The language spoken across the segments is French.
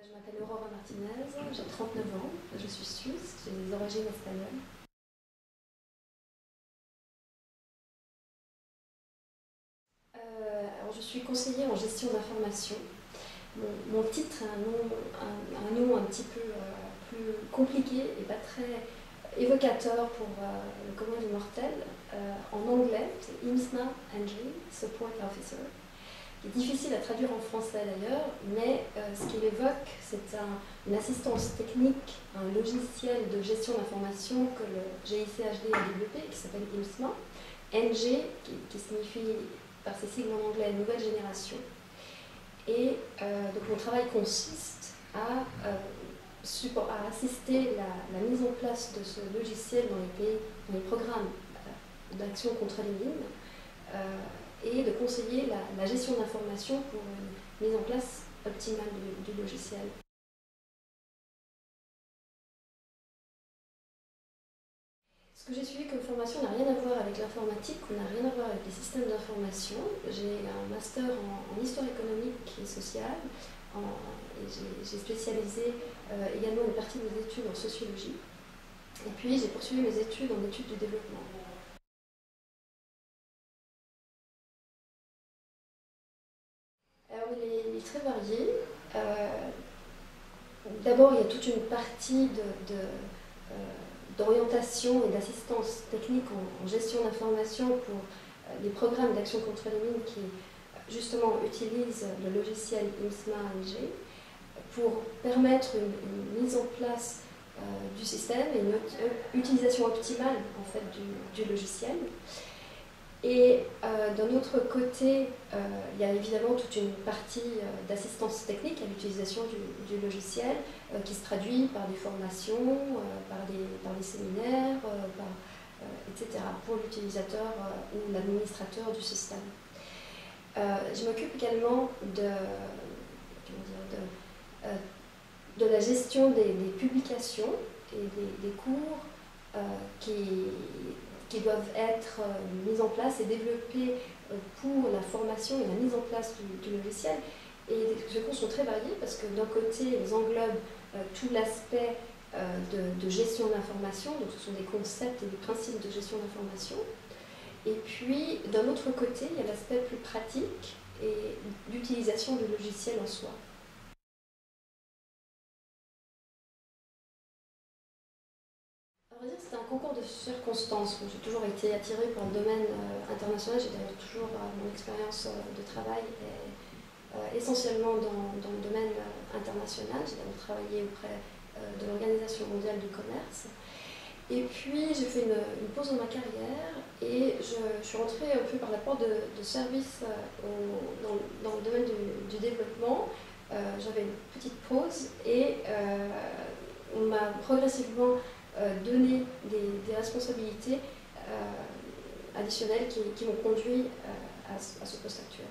Je m'appelle Aurora Martinez, j'ai 39 ans, je suis suisse, j'ai des origines espagnoles. Alors je suis conseillère en gestion d'information. Mon titre a un nom un petit peu plus compliqué et pas très évocateur pour le commun des mortels. En anglais, c'est IMSNA NG, Support Officer, qui est difficile à traduire en français d'ailleurs, mais ce qu'il évoque, c'est une assistance technique, un logiciel de gestion d'information que le GICHD a développé, qui s'appelle IMSNA, NG, qui signifie par ses sigles en anglais nouvelle génération. Et donc mon travail consiste à assister la mise en place de ce logiciel dans les programmes d'action contre les mines, et de conseiller la gestion d'informations pour une mise en place optimale du logiciel. Ce que j'ai suivi comme formation n'a rien à voir avec l'informatique, n'a rien à voir avec les systèmes d'information. J'ai un master en histoire économique et sociale, et j'ai spécialisé également une partie de mes études en sociologie. Et puis j'ai poursuivi mes études en études du développement. Alors il est très varié. D'abord, il y a toute une partie d'orientation et d'assistance technique en gestion d'information pour les programmes d'action contre les mines qui justement utilisent le logiciel IMSNA-NG pour permettre une mise en place du système et une utilisation optimale en fait, du logiciel. Et d'un autre côté, il y a évidemment toute une partie d'assistance technique à l'utilisation du logiciel qui se traduit par des formations, par des séminaires, etc. pour l'utilisateur ou l'administrateur du système. Je m'occupe également de la gestion des publications et des cours qui doivent être mis en place et développés pour la formation et la mise en place du logiciel. Et ces cours sont très variés parce que d'un côté, ils englobent tout l'aspect de gestion d'information, donc ce sont des concepts et des principes de gestion d'information. Et puis, d'un autre côté, il y a l'aspect plus pratique et l'utilisation du logiciel en soi. C'est un concours de circonstances. J'ai toujours été attirée par le domaine international. J'ai d'ailleurs toujours mon expérience de travail est essentiellement dans le domaine international. J'ai d'abord travaillé auprès de l'Organisation mondiale du commerce. Et puis j'ai fait une pause dans ma carrière et je suis rentrée un peu par la porte de service dans le domaine du développement. J'avais une petite pause et on m'a progressivement donné des responsabilités additionnelles qui m'ont conduit à ce poste actuel.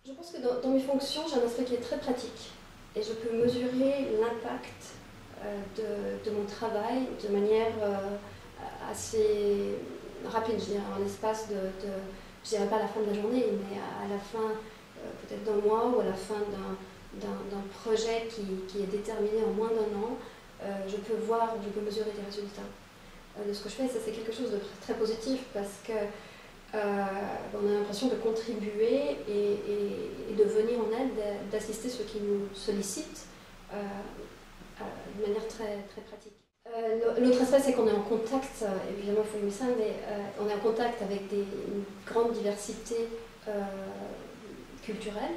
Je pense que dans mes fonctions, j'ai un aspect qui est très pratique et je peux mesurer l'impact de mon travail de manière assez rapide, je dirais, en l'espace je dirais pas à la fin de la journée, mais à la fin peut-être d'un mois ou à la fin d'un projet qui est déterminé en moins d'un an, je peux mesurer des résultats de ce que je fais. Ça, c'est quelque chose de très positif parce que on a l'impression de contribuer et de venir en aide, d'assister ceux qui nous sollicitent de manière très, très pratique. L'autre aspect, c'est qu'on est en contact, évidemment il faut aimer ça, mais on est en contact avec une grande diversité culturelle.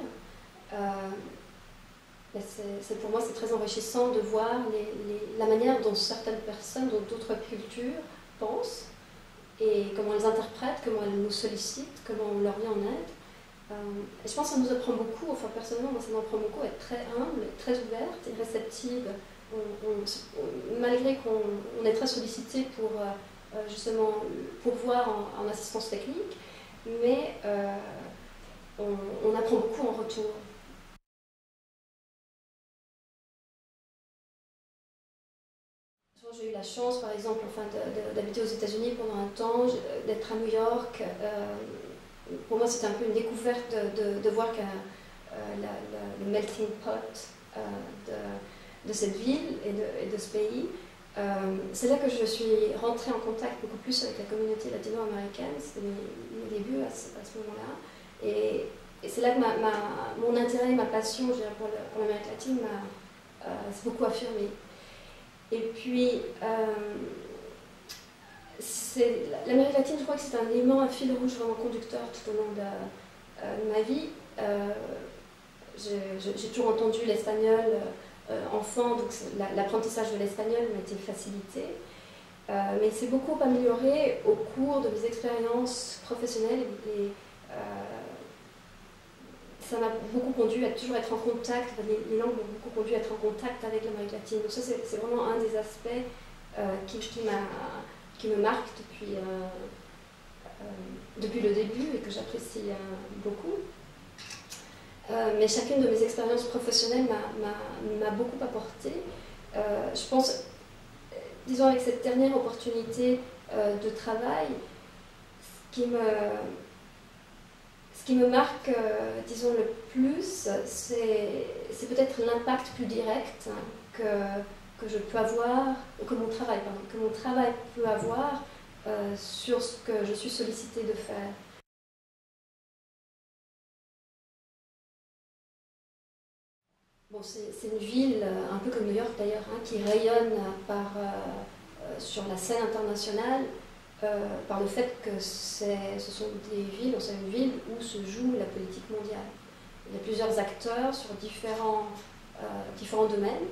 Pour moi, c'est très enrichissant de voir la manière dont certaines personnes, dont d'autres cultures pensent, et comment elles interprètent, comment elles nous sollicitent, comment on leur vient en aide. Et je pense que ça nous apprend beaucoup, enfin personnellement, moi ça m'apprend beaucoup à être très humble, très ouverte et réceptive. Malgré qu'on est très sollicité pour justement pourvoir en assistance technique, mais on apprend beaucoup en retour. J'ai eu la chance, par exemple, d'habiter aux États-Unis pendant un temps, d'être à New York. Pour moi, c'était un peu une découverte de voir que le melting pot de cette ville et de ce pays. C'est là que je suis rentrée en contact beaucoup plus avec la communauté latino-américaine. C'était mes débuts à ce moment-là. Et c'est là que mon intérêt, ma passion, je dirais, pour l'Amérique latine s'est beaucoup affirmée. Et puis, l'Amérique latine, je crois que c'est un élément, un fil rouge vraiment conducteur tout au long de ma vie. J'ai toujours entendu l'espagnol enfant, donc l'apprentissage de l'espagnol m'a été facilité. Mais il s'est beaucoup amélioré au cours de mes expériences professionnelles et ça m'a beaucoup conduit à toujours être en contact, les langues m'ont beaucoup conduit à être en contact avec l'Amérique latine. Donc ça, c'est vraiment un des aspects qui me marque depuis le début et que j'apprécie beaucoup. Mais chacune de mes expériences professionnelles m'a beaucoup apporté. Je pense, disons avec cette dernière opportunité de travail, ce qui me marque, disons, le plus, c'est peut-être l'impact plus direct que je peux avoir, que mon travail peut avoir sur ce que je suis sollicitée de faire. Bon, c'est une ville, un peu comme New York d'ailleurs, hein, qui rayonne sur la scène internationale. Par le fait que ce sont des villes, c'est une ville où se joue la politique mondiale. Il y a plusieurs acteurs sur différents domaines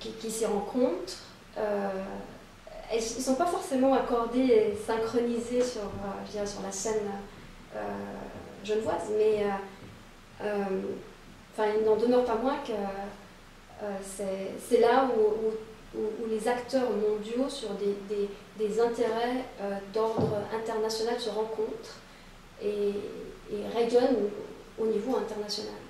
qui s'y rencontrent. Ils ne sont pas forcément accordés et synchronisés sur la scène genevoise, mais il n'en demeure pas moins que c'est là où les acteurs mondiaux sur des intérêts d'ordre international se rencontrent et rayonnent au niveau international.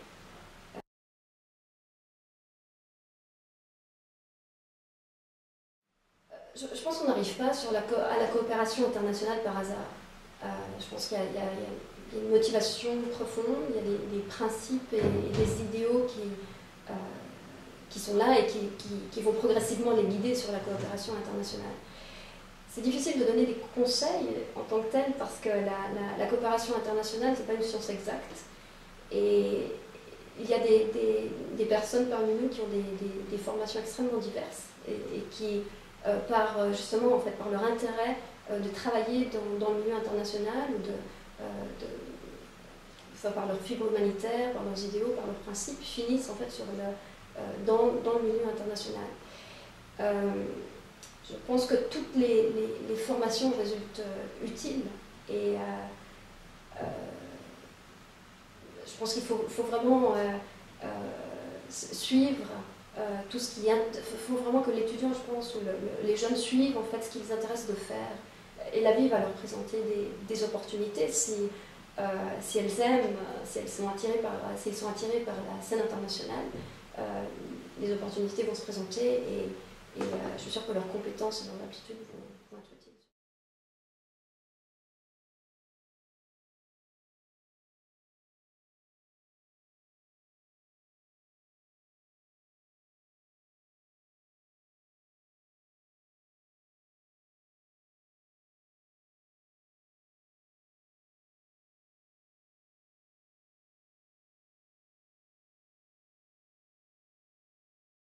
Je pense qu'on n'arrive pas à la coopération internationale par hasard. Je pense qu'il y a une motivation profonde, il y a des principes et des idéaux qui sont là et qui vont progressivement les guider sur la coopération internationale. C'est difficile de donner des conseils en tant que tel parce que la coopération internationale, ce n'est pas une science exacte. Et il y a des personnes parmi nous qui ont des formations extrêmement diverses et qui, par leur intérêt de travailler dans le milieu international, par leur fibre humanitaire, par leurs idéaux, par leurs principes, finissent en fait dans le milieu international. Je pense que toutes les formations résultent utiles et je pense qu'il faut vraiment suivre tout ce qui est. Il faut vraiment que l'étudiant, je pense, ou les jeunes suivent en fait ce qui les intéresse de faire. Et la vie va leur présenter des opportunités si si elles aiment, si elles sont attirées s'ils sont attirés par la scène internationale, les opportunités vont se présenter et je suis sûre que leurs compétences et leurs aptitudes vont